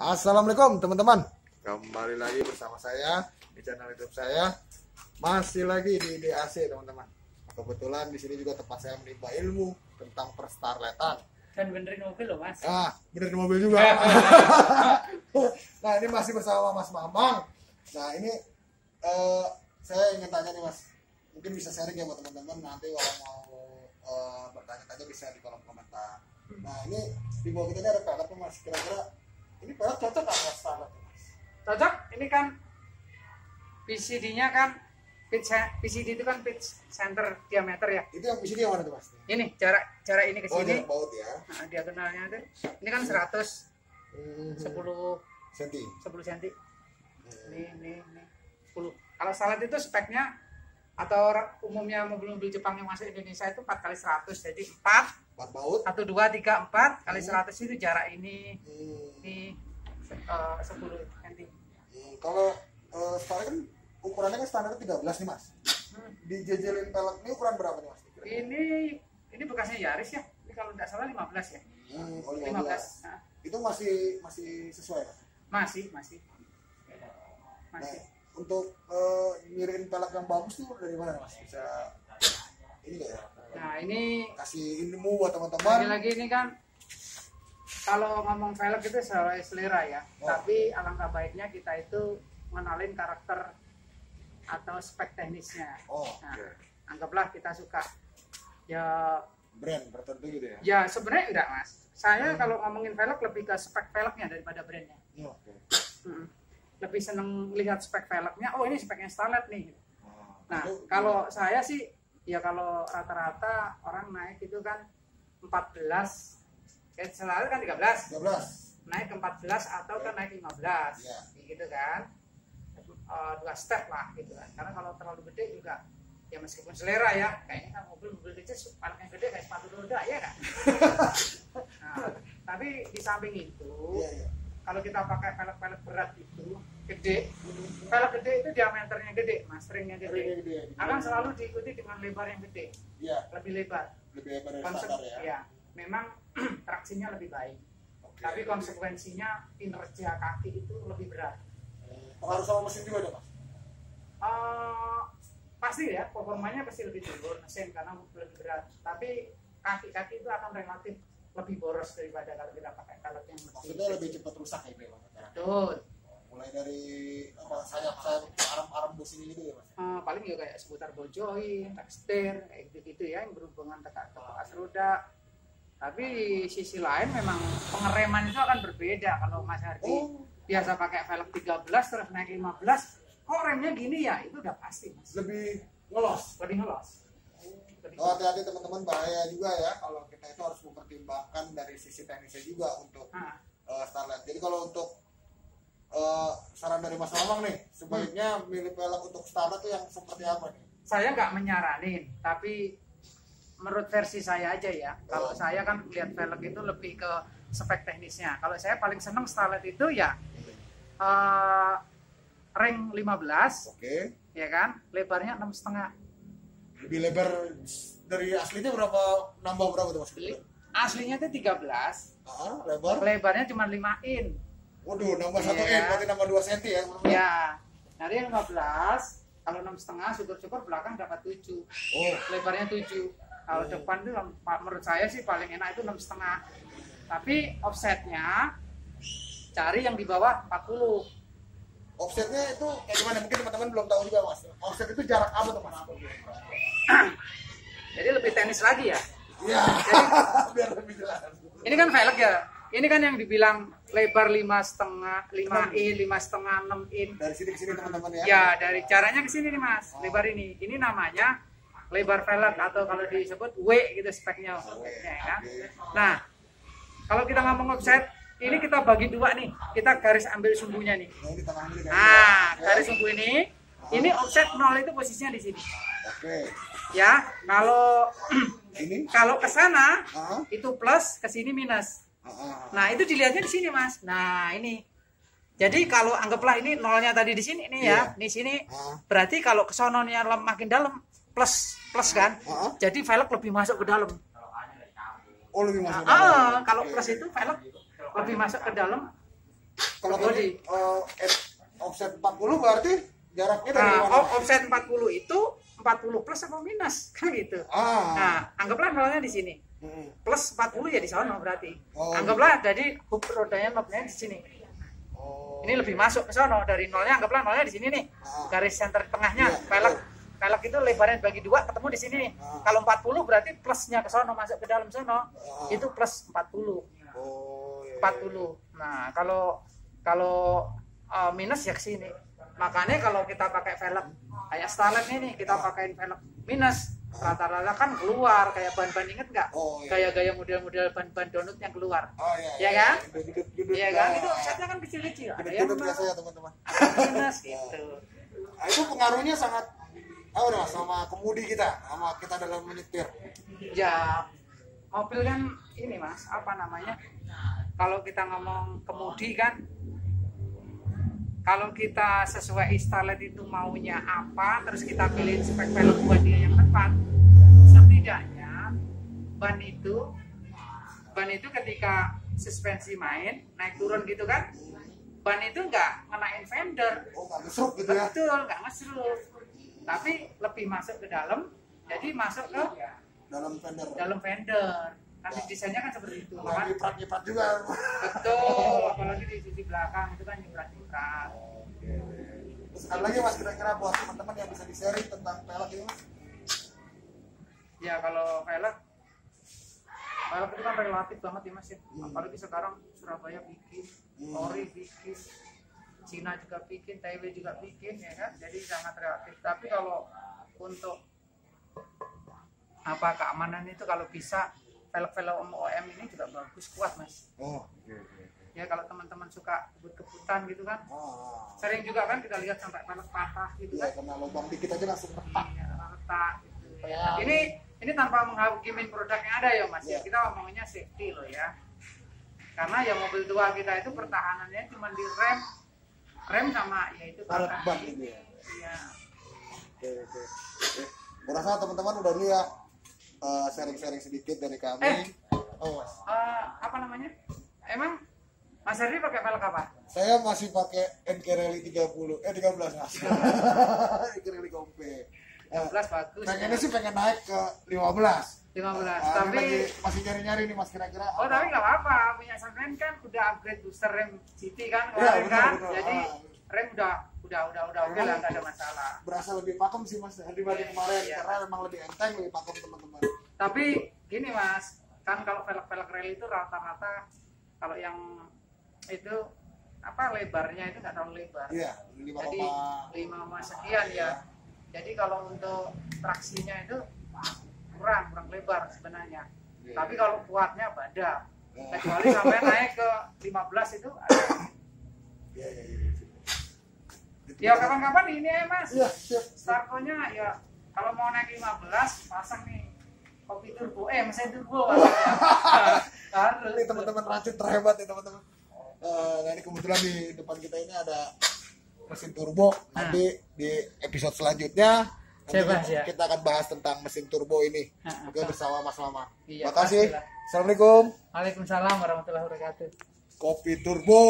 Assalamualaikum teman-teman. Kembali lagi bersama saya di channel YouTube saya. Masih lagi di DAC teman-teman. Kebetulan di sini juga tempat saya menimba ilmu tentang perstarletan. Dan benerin mobil loh mas. Benerin mobil juga. Nah ini masih bersama Mas Mamang. Nah ini saya ingin tanya nih Mas. Mungkin bisa sharing ya buat teman-teman. Nanti kalau mau bertanya-tanya bisa di kolom komentar. Nah ini di bawah kita ini ada pelek Mas. Kira-kira ini pelek cocok nggak Mas Starlet Mas? Cocok. Ini kan PCD-nya kan PCD itu kan pitch center diameter ya. Itu yang PCD yang mana tuh Mas? Ini jarak ini ke sini. Jarak baut ya. Nah, diagonalnya itu. Ini kan 10 cm. 10 cm. Ini 10. Kalau Starlet itu speknya atau umumnya mobil-mobil Jepang yang masuk Indonesia itu 4x100, jadi 4 baut 1, 2, 3, 4 kali 100 itu jarak ini ini 10 cm. Kalau Starlet kan ukurannya kan standar 13 nih Mas. Dijejelin pelek ini ukuran berapa nih Mas? Ini bekasnya Yaris ya. Ini kalau tidak salah 15 ya. 15. Nah. Itu masih sesuai Mas? Masih. Nah, untuk ngirim pelek yang bagus tuh dari mana Mas? Bisa ini nggak ya? Nah ini kasih ilmu buat teman-teman. Lagi ini kan kalau ngomong velg itu sesuai selera ya. Tapi alangkah baiknya kita itu mengenalin karakter atau spek teknisnya. Anggaplah kita suka ya brand tertentu gitu ya. Ya sebenarnya enggak Mas. Saya kalau ngomongin velg lebih ke spek velgnya daripada brandnya. Lebih seneng lihat spek velgnya. Oh ini speknya Starlet nih. Nah kalau saya sih ya kalau rata-rata orang naik itu kan 14, selalu kan 13 naik ke 14 atau kan naik 15 gitu kan, 2 step lah gitu kan. Karena kalau terlalu gede juga ya meskipun selera ya, kayaknya kan mobil kecil palingnya gede kayak sepatu roda ya kan. Nah, tapi di samping itu kalau kita pakai pelek berat itu gede, pelek gede itu diameternya gede mas, ringnya gede, akan selalu diikuti dengan lebar yang gede, lebih lebar dari standar ya. Memang traksinya lebih baik, tapi konsekuensinya kinerja kaki itu lebih berat. Pengaruh sama mesin juga dong mas? Pasti ya, performanya pasti lebih turun mesin karena lebih berat, tapi kaki-kaki itu akan relatif lebih boros daripada kalau kita pakai pelek yang maksudnya lebih cepat rusak ya Mas? Betul. Mulai dari sayap arm busi gitu ya Mas? Paling ya kayak seputar bojoin, tekstir, kayak gitu-gitu ya yang berhubungan tekak roda. Tapi di sisi lain memang pengereman itu akan berbeda. Kalau Mas Hardi biasa pakai velg 13 terus naik 15, kok remnya gini ya? Itu udah pasti Mas. Lebih ngelos. Hati-hati teman-teman, bahaya juga ya kalau kita itu harus mempertimbangkan dari sisi teknisnya juga untuk Starlet. Jadi kalau untuk saran dari Mas Mamang nih, sebaiknya milih pelek untuk Starlet itu yang seperti apa nih? Saya nggak menyaranin, tapi menurut versi saya aja ya. Kalau saya kan lihat velg itu lebih ke spek teknisnya. Kalau saya paling seneng Starlet itu ya ring 15, ya kan, lebarnya 6,5. Lebih lebar dari aslinya berapa? Nambah berapa tuh Mas? Aslinya itu 13. Lebarnya cuma 5 in. Waduh, nambah 1 in, berarti nambah 2 cm ya? Ya, dari 15, kalau 6,5 syukur-syukur belakang dapat 7. Lebarnya 7. Kalau depan tuh menurut saya sih paling enak itu 6,5. Tapi offsetnya cari yang di bawah 40. Offsetnya itu kayak gimana? Mungkin teman-teman belum tahu juga Mas. Offset itu jarak apa tuh Mas? Jadi lebih teknis lagi ya. Iya. Biar lebih jelas. Ini kan velg ya. Ini kan yang dibilang lebar 5,5, 5 in, 5,5, 6 in. Dari sini ke sini teman-teman ya. Ya, dari caranya ke sini nih Mas. Lebar ini. Ini namanya lebar velg atau kalau disebut W gitu speknya. Ya. Nah, kalau kita ngomong offset, ini kita bagi dua nih. Kita garis ambil sumbunya nih. Nah, garis sumbu ini offset 0 itu posisinya di sini. Ya, kalau ke sana itu plus, ke sini minus. Nah, itu dilihatnya di sini, Mas. Nah, ini. Jadi kalau anggaplah ini nolnya tadi di sini nih ya, di sini. Berarti kalau ke sononya makin dalam plus kan. Jadi velg lebih masuk ke dalam. Lebih masuk ke dalam. Kalau plus itu velg lebih masuk ke dalam Kalau body. tadi offset 40 berarti jaraknya dari mana? Offset 40 itu 40 plus apa minus kan gitu. Nah, anggaplah nolnya di sini. Plus 40 ya di sana berarti. Anggaplah jadi hub rodanya nobnya di sini. Ini lebih masuk ke sana dari nolnya, anggaplah nolnya di sini nih. Garis center tengahnya, pelek itu lebarnya bagi dua ketemu di sini nih. Kalau 40 berarti plusnya ke sana masuk ke dalam sana. Itu plus 40. 40. Nah, kalau minus ya ke sini. Makanya kalau kita pakai velg kayak Starlet ini, kita pakai velg minus, rata-rata kan keluar kayak ban-ban, inget nggak? Gaya-gaya model-model ban-ban donut yang keluar. Ya kan? Iya kan? Itu offsetnya kan kecil-kecil. Ada yang biasa ya teman-teman. minus gitu. Nah, itu pengaruhnya sangat sama kemudi kita, sama kita dalam menyetir. Ya, mobil kan ini Mas, apa namanya? Kalau kita ngomong kemudi kan, kalau kita sesuai Starlet itu maunya apa, terus kita pilih spek velg buat dia yang tepat, setidaknya ban itu ketika suspensi main naik turun gitu kan, ban itu nggak ngenain fender. Nggak ngesruk gitu ya? Betul, nggak ngesruk, tapi lebih masuk ke dalam, jadi masuk ke dalam fender. Kan desainnya kan seperti itu kan. Nyiprat juga. Betul, apalagi di sisi belakang itu kan nyiprat. Terus ada lagi Mas kira-kira buat teman-teman yang bisa di-sharing tentang velg ini Mas? Ya kalau velg itu kan relatif banget ya Mas ya. Apalagi sekarang Surabaya bikin, Ori bikin, Cina juga bikin, Taiwan juga bikin ya kan. Jadi sangat relatif. Tapi kalau untuk keamanan itu kalau bisa velg-velg OEM ini juga bagus, kuat Mas. Ya kalau teman-teman suka kebut-kebutan gitu kan, sering juga kan kita lihat sampai velg patah gitu kan. Kena lubang dikit aja langsung retak. Retak gitu. Ini tanpa menghakimin produk yang ada ya Mas ya. Kita ngomongnya safety loh ya. Karena ya mobil tua kita itu pertahanannya cuma di rem sama ya itu ban gitu ya. Iya. Oke. Berasa teman-teman udah lihat sharing-sharing sedikit dari kami. Mas. Apa namanya? Emang Mas Herdi pakai velg apa? Saya masih pakai NK Rally 13 Mas. NK Rally Kompe. 13 bagus. Pengennya sih pengen naik ke 15. Tapi masih nyari-nyari nih Mas kira-kira. Tapi nggak apa-apa. Punya sampean kan udah upgrade booster rem GT kan kemarin kan. Jadi rem udah oke lah, nggak ada masalah. Berasa lebih pakem sih Mas dibanding kemarin karena memang lebih enteng, lebih pakem teman-teman. Tapi gini Mas, kan kalau velg rally itu rata-rata kalau yang itu lebarnya itu nggak terlalu lebar. Iya, 5 sekian ya. Jadi kalau untuk traksinya itu kurang lebar sebenarnya. Tapi kalau kuatnya badak. Kecuali sampai naik ke 15 itu ada. Ya kapan-kapan ini ya Mas. Iya, siap. Startonya ya kalau mau naik 15 pasang nih kopi turbo, mesin turbo. Harus. Ini teman-teman racun terhebat ya teman-teman. Nah ini kebetulan di depan kita ini ada mesin turbo. Nanti di episode selanjutnya kita akan bahas tentang mesin turbo ini. Oke, bersama Mas Mama. Terima kasih. Assalamualaikum. Waalaikumsalam warahmatullahi wabarakatuh. Kopi turbo.